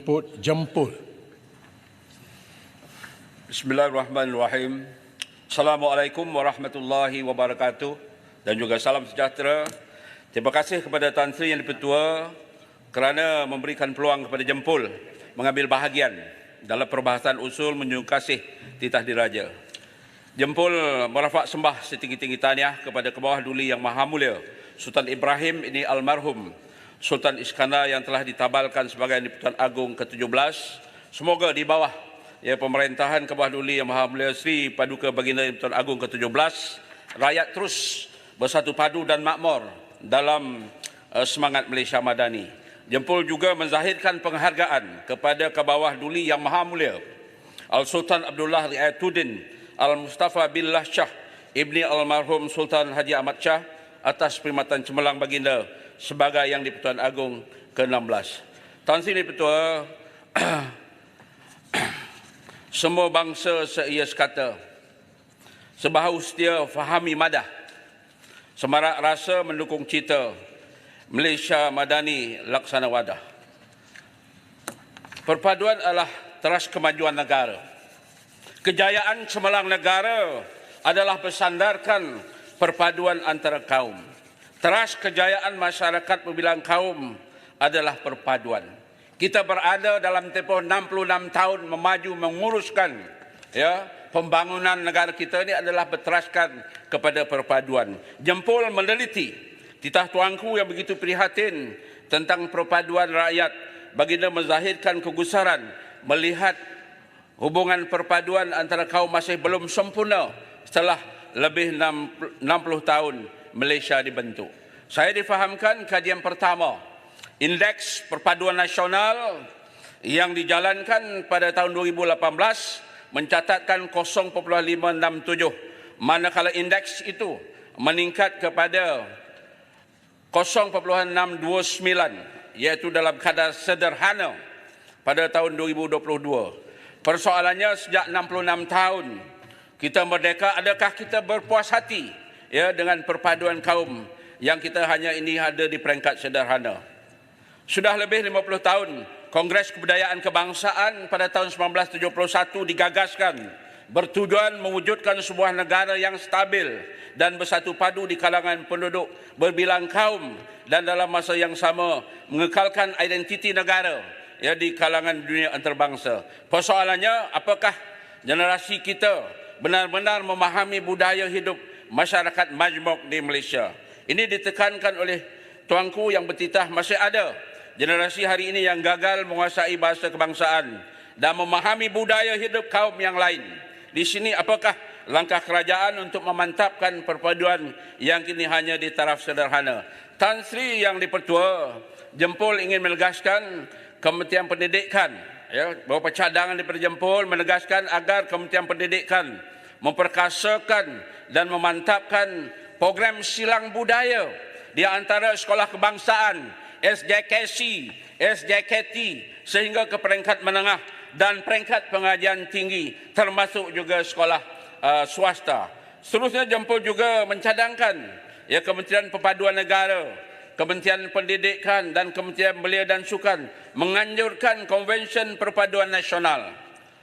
menjemput Jempol. Bismillahirrahmanirrahim. Assalamualaikum warahmatullahi wabarakatuh dan juga salam sejahtera. Terima kasih kepada Tan Sri Yang di-Pertua kerana memberikan peluang kepada Jempol mengambil bahagian dalam perbahasan usul menunjuk kasih titah diraja. Jempol merafak sembah setinggi-tinggi tahniah kepada Kebawah Duli Yang Maha Mulia Sultan Ibrahim ini almarhum Sultan Iskandar yang telah ditabalkan sebagai Di-Pertuan Agong ke-17. Semoga di bawah pemerintahan Kebawah Duli Yang Maha Mulia Sri Paduka Baginda Di-Pertuan Agong ke-17, rakyat terus bersatu padu dan makmur dalam semangat Malaysia Madani. Jempol juga menzahirkan penghargaan kepada Kebawah Duli Yang Maha Mulia Al-Sultan Abdullah Riayatuddin Al-Mustafa Billah Shah Ibni Almarhum Sultan Haji Ahmad Shah atas perkhidmatan cemerlang baginda sebagai Yang di-Pertuan Agong ke-16. Tan Sri Di-Pertua, semua bangsa seia sekata, sebaharu setia fahami madah, semarak rasa mendukung cita Malaysia Madani laksana wadah. Perpaduan adalah teras kemajuan negara. Kejayaan cemerlang negara adalah bersandarkan perpaduan antara kaum. Teras kejayaan masyarakat berbilang kaum adalah perpaduan. Kita berada dalam tempoh 66 tahun memaju menguruskan pembangunan negara kita ini adalah berteraskan kepada perpaduan. Jempol meneliti titah tuanku yang begitu prihatin tentang perpaduan rakyat. Baginda menzahirkan kegusaran melihat hubungan perpaduan antara kaum masih belum sempurna setelah lebih 60 tahun Malaysia dibentuk. Saya difahamkan kajian pertama Indeks Perpaduan Nasional yang dijalankan pada tahun 2018 mencatatkan 0.567, manakala indeks itu meningkat kepada 0.629, iaitu dalam kadar sederhana pada tahun 2022. Persoalannya sejak 66 tahun kita merdeka, adakah kita berpuas hati dengan perpaduan kaum yang kita hanya ini ada di peringkat sederhana? Sudah lebih 50 tahun, Kongres Kebudayaan Kebangsaan pada tahun 1971 digagaskan bertujuan mewujudkan sebuah negara yang stabil dan bersatu padu di kalangan penduduk berbilang kaum dan dalam masa yang sama mengekalkan identiti negara di kalangan dunia antarabangsa. Persoalannya, apakah generasi kita benar-benar memahami budaya hidup masyarakat majmuk di Malaysia? Ini ditekankan oleh tuanku yang bertitah, masih ada generasi hari ini yang gagal menguasai bahasa kebangsaan dan memahami budaya hidup kaum yang lain. Di sini apakah langkah kerajaan untuk memantapkan perpaduan yang kini hanya di taraf sederhana? Tan Sri Yang di-Pertua, Jempol ingin menegaskan Kementerian Pendidikan, beberapa cadangan daripada Jempol menegaskan agar Kementerian Pendidikan memperkasakan dan memantapkan program silang budaya di antara sekolah kebangsaan, SJKC, SJKT sehingga ke peringkat menengah dan peringkat pengajian tinggi termasuk juga sekolah swasta. Seterusnya Jempol juga mencadangkan Kementerian Perpaduan Negara, Kementerian Pendidikan dan Kementerian Belia dan Sukan menganjurkan Konvensyen Perpaduan Nasional.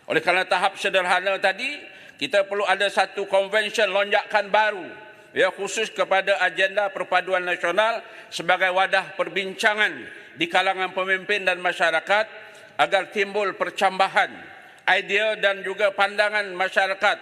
Oleh kerana tahap sederhana tadi, kita perlu ada satu konvensyen lonjakan baru khusus kepada agenda perpaduan nasional sebagai wadah perbincangan di kalangan pemimpin dan masyarakat agar timbul percambahan idea dan juga pandangan masyarakat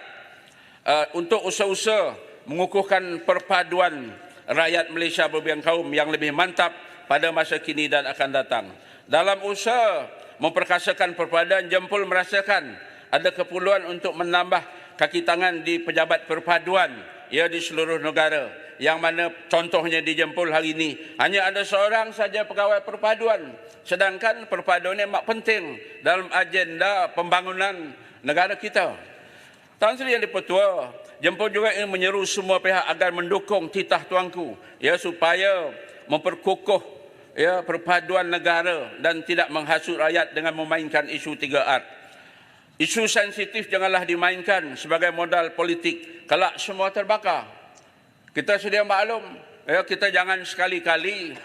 untuk usaha-usaha mengukuhkan perpaduan rakyat Malaysia berbilang kaum yang lebih mantap pada masa kini dan akan datang. Dalam usaha memperkasakan perpaduan, Jempol merasakan ada keperluan untuk menambah kaki tangan di pejabat perpaduan di seluruh negara, yang mana contohnya di Jempol hari ini hanya ada seorang saja pegawai perpaduan, sedangkan perpaduan ini amat penting dalam agenda pembangunan negara kita. Tan Sri Yang di-Pertua, Jempol juga ingin menyeru semua pihak agar mendukung titah tuanku supaya memperkukuh perpaduan negara dan tidak menghasut rakyat dengan memainkan isu 3R. Isu sensitif janganlah dimainkan sebagai modal politik. Kelak semua terbakar. Kita sedia maklum, kita jangan sekali-kali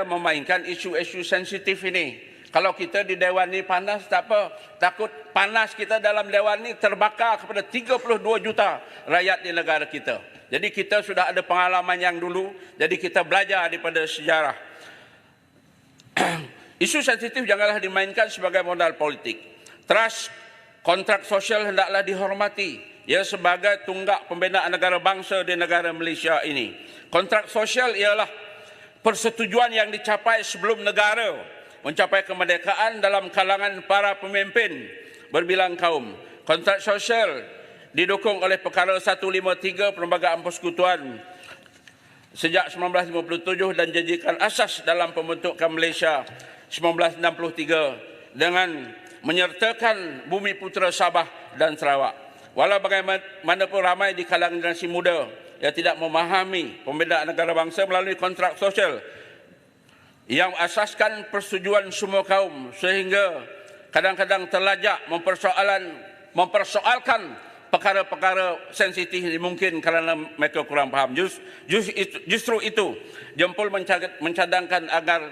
memainkan isu-isu sensitif ini. Kalau kita di Dewan ni panas, tak apa. Takut panas kita dalam Dewan ni terbakar kepada 32 juta rakyat di negara kita. Jadi kita sudah ada pengalaman yang dulu, jadi kita belajar daripada sejarah. Isu sensitif janganlah dimainkan sebagai modal politik. Trust, kontrak sosial hendaklah dihormati. Ia sebagai tunggak pembinaan negara bangsa di negara Malaysia ini. Kontrak sosial ialah persetujuan yang dicapai sebelum negara mencapai kemerdekaan dalam kalangan para pemimpin berbilang kaum. Kontrak sosial didukung oleh perkara 153 Perlembagaan Persekutuan sejak 1957 dan jadikan asas dalam pembentukan Malaysia 1963 dengan menyertakan Bumi Putera Sabah dan Sarawak. Walau bagaimanapun ramai di kalangan generasi muda yang tidak memahami pembinaan negara bangsa melalui kontrak sosial yang asaskan persetujuan semua kaum sehingga kadang-kadang terlajak mempersoalkan perkara-perkara sensitif ini mungkin kerana mereka kurang faham. Justru itu Jempol mencadangkan agar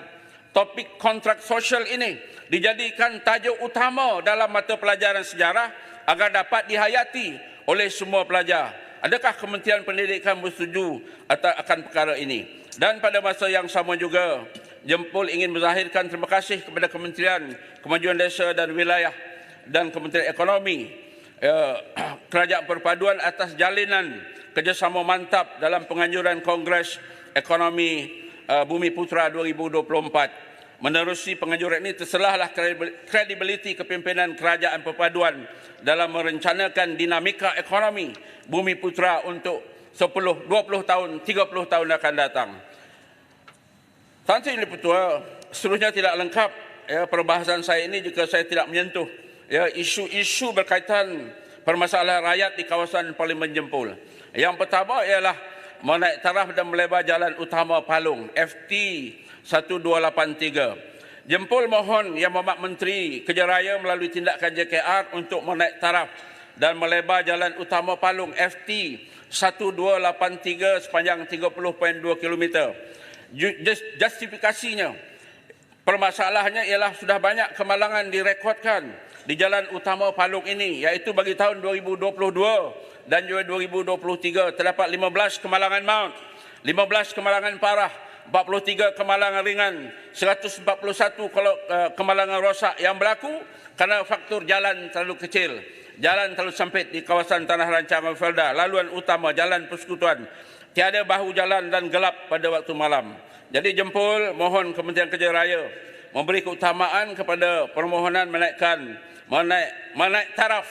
topik kontrak sosial ini dijadikan tajuk utama dalam mata pelajaran sejarah agar dapat dihayati oleh semua pelajar. Adakah Kementerian Pendidikan bersetuju akan perkara ini? Dan pada masa yang sama juga Jempol ingin menzahirkan terima kasih kepada Kementerian Kemajuan Desa dan Wilayah dan Kementerian Ekonomi, Kerajaan Perpaduan atas jalinan kerjasama mantap dalam penganjuran Kongres Ekonomi Bumi Putera 2024. Menerusi penganjuran ini terselahlah kredibiliti kepimpinan Kerajaan Perpaduan dalam merencanakan dinamika ekonomi Bumi Putera untuk 10, 20 tahun, 30 tahun akan datang. Tan Sri Ketua, seterusnya tidak lengkap perbahasan saya ini jika saya tidak menyentuh isu-isu berkaitan permasalahan rakyat di kawasan Parlimen Jempol. Yang pertama ialah menaik taraf dan melebar jalan utama Palung FT 1283. Jempol mohon Yang Berhormat Menteri Kerja Raya melalui tindakan JKR untuk menaik taraf dan melebar jalan utama Palung FT 1283 sepanjang 30.2 km. Justifikasinya, permasalahannya ialah sudah banyak kemalangan direkodkan di jalan utama Palung ini, iaitu bagi tahun 2022 dan juga 2023 terdapat 15 kemalangan maut, 15 kemalangan parah, 43 kemalangan ringan, 141 kemalangan rosak yang berlaku kerana faktor jalan terlalu kecil, jalan terlalu sempit di kawasan Tanah Rancangan Felda, laluan utama Jalan Persekutuan, tiada bahu jalan dan gelap pada waktu malam. Jadi Jempol mohon Kementerian Kerja Raya memberi keutamaan kepada permohonan menaik taraf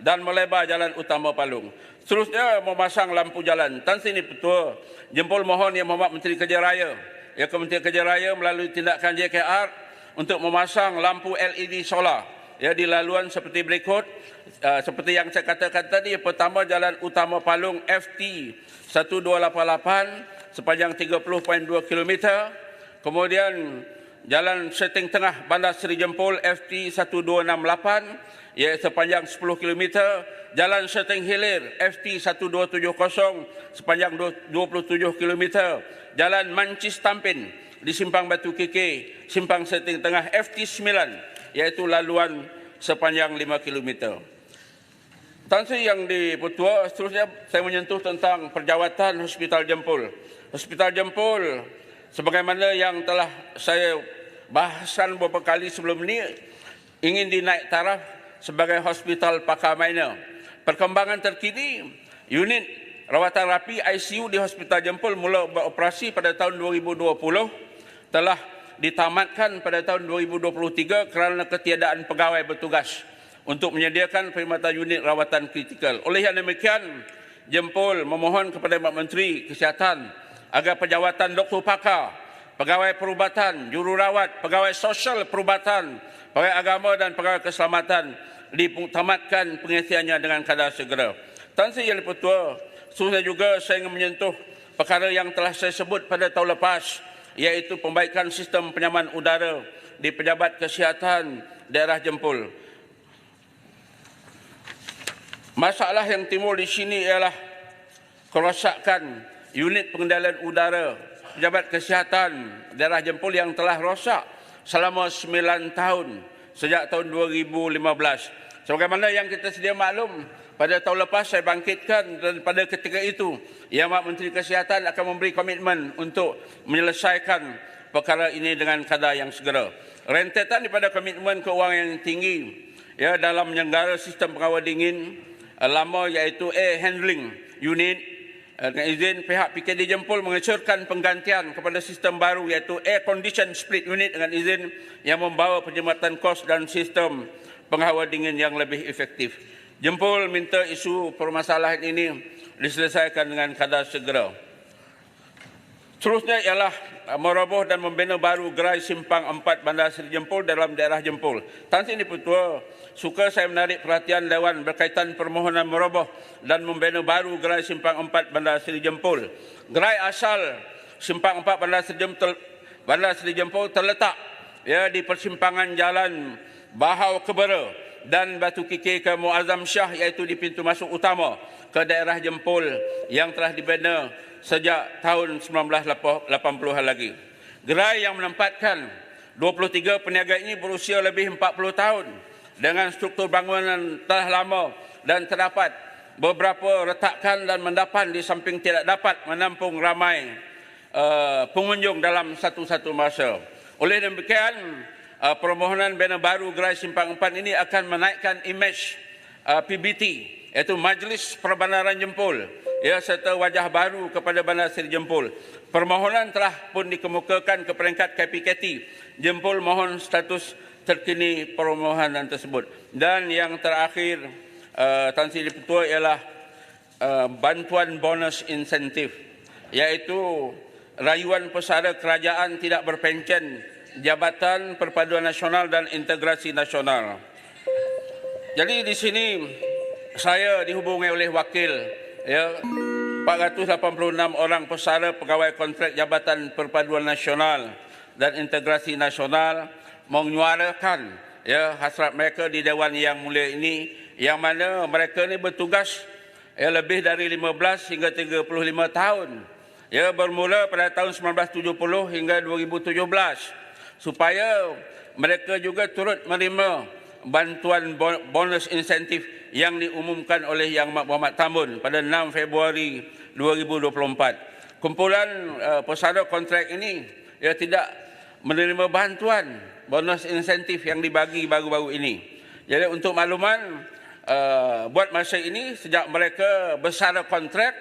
dan melebar jalan utama Palung. Seterusnya memasang lampu jalan. Tan Sri Ketua, Jempol mohon Yang Berhormat Menteri Kerja Raya, Kementerian Kerja Raya melalui tindakan JKR untuk memasang lampu LED solar di laluan seperti berikut. Seperti yang saya katakan tadi, pertama jalan utama Palung FT 1288 sepanjang 30.2 km. Kemudian jalan setting tengah Bandar Seri Jempol FT 1268 sepanjang 10 km. Jalan setting hilir FT 1270 sepanjang 27 km. Jalan Mancis Tampin di Simpang Batu Keke, simpang setting tengah FT 9 iaitu laluan sepanjang 5 km. Tan Sri Yang di-Pertua, seterusnya saya menyentuh tentang perjawatan Hospital Jempol. Hospital Jempol, sebagaimana yang telah saya bahasan beberapa kali sebelum ini, ingin dinaik taraf sebagai hospital pakar minor. Perkembangan terkini, unit rawatan rapi ICU di Hospital Jempol mula beroperasi pada tahun 2020, telah ditamatkan pada tahun 2023 kerana ketiadaan pegawai bertugas untuk menyediakan perkhidmatan unit rawatan kritikal. Oleh yang demikian, Jempol memohon kepada Menteri Kesihatan agar pejawatan doktor pakar, pegawai perubatan, jururawat, pegawai sosial perubatan, pegawai agama dan pegawai keselamatan ditamatkan pengisiannya dengan kadar segera. Tan Sri Yang di-Pertua, seterusnya juga saya ingin menyentuh perkara yang telah saya sebut pada tahun lepas, iaitu pembaikan sistem penyaman udara di pejabat kesihatan daerah Jempol. Masalah yang timbul di sini ialah kerosakan unit pengendalian udara pejabat kesihatan daerah Jempol yang telah rosak selama 9 tahun sejak tahun 2015. Sebagaimana yang kita sedia maklum, pada tahun lepas saya bangkitkan dan pada ketika itu Yang Amat Menteri Kesihatan akan memberi komitmen untuk menyelesaikan perkara ini dengan kadar yang segera. Rentetan daripada komitmen keuangan yang tinggi dalam menyelenggara sistem pengawal dingin lama iaitu Air Handling Unit dengan izin pihak PKD Jempol mengesyorkan penggantian kepada sistem baru iaitu Air Condition Split Unit dengan izin yang membawa penjimatan kos dan sistem pengawal dingin yang lebih efektif. Jempol minta isu permasalahan ini diselesaikan dengan kadar segera. Seterusnya ialah meroboh dan membina baru gerai Simpang 4 Bandar Seri Jempol dalam daerah Jempol. Tan Sri Ketua, suka saya menarik perhatian Dewan berkaitan permohonan meroboh dan membina baru gerai Simpang 4 Bandar Seri Jempol. Gerai asal Simpang 4 Bandar Seri Jempol terletak di persimpangan Jalan Bahau Kebera dan Batu Kikir ke Muazzam Shah, iaitu di pintu masuk utama ke daerah Jempol yang telah dibina sejak tahun 1980-an lagi. Gerai yang menempatkan 23 peniaga ini berusia lebih 40 tahun dengan struktur bangunan telah lama dan terdapat beberapa retakan dan mendapan di samping tidak dapat menampung ramai pengunjung dalam satu-satu masa. Oleh demikian, permohonan bina baru gerai Simpang 4 ini akan menaikkan imej PBT, iaitu Majlis Perbandaran Jempol, serta wajah baru kepada Bandar Seri Jempol. Permohonan telah pun dikemukakan ke peringkat KPKT. Jempol mohon status terkini permohonan tersebut. Dan yang terakhir, Tan Sri Ketua, ialah bantuan bonus insentif, iaitu rayuan pesara kerajaan tidak berpencen Jabatan Perpaduan Nasional dan Integrasi Nasional. Jadi di sini saya dihubungi oleh wakil 486 orang pesara pegawai kontrak Jabatan Perpaduan Nasional dan Integrasi Nasional menyuarakan hasrat mereka di Dewan Yang Mulia ini, yang mana mereka ini bertugas lebih dari 15 hingga 35 tahun. Bermula pada tahun 1970 hingga 2017. Supaya mereka juga turut menerima bantuan bonus insentif yang diumumkan oleh Yang Amat Berhormat Tambun pada 6 Februari 2024. Kumpulan pesara kontrak ini tidak menerima bantuan bonus insentif yang dibagi baru-baru ini. Jadi untuk makluman, buat masa ini sejak mereka bersara kontrak,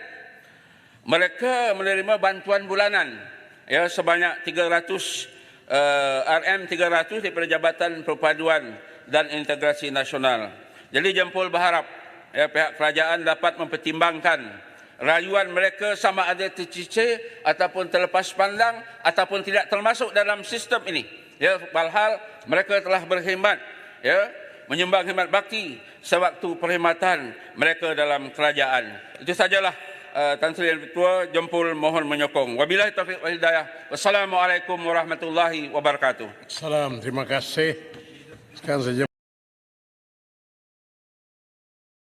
mereka menerima bantuan bulanan sebanyak 300 RM300 daripada Jabatan Perpaduan dan Integrasi Nasional. Jadi Jempol berharap pihak kerajaan dapat mempertimbangkan rayuan mereka sama ada tercicir ataupun terlepas pandang ataupun tidak termasuk dalam sistem ini. Walhal mereka telah berkhidmat, menyumbang khidmat bakti sewaktu perkhidmatan mereka dalam kerajaan. Itu sajalah Tan Sri Ketua, Jempol mohon menyokong. Wabillahi taufiq wal hidayah. Wassalamualaikum warahmatullahi wabarakatuh. Salam, terima kasih. Sekarang saja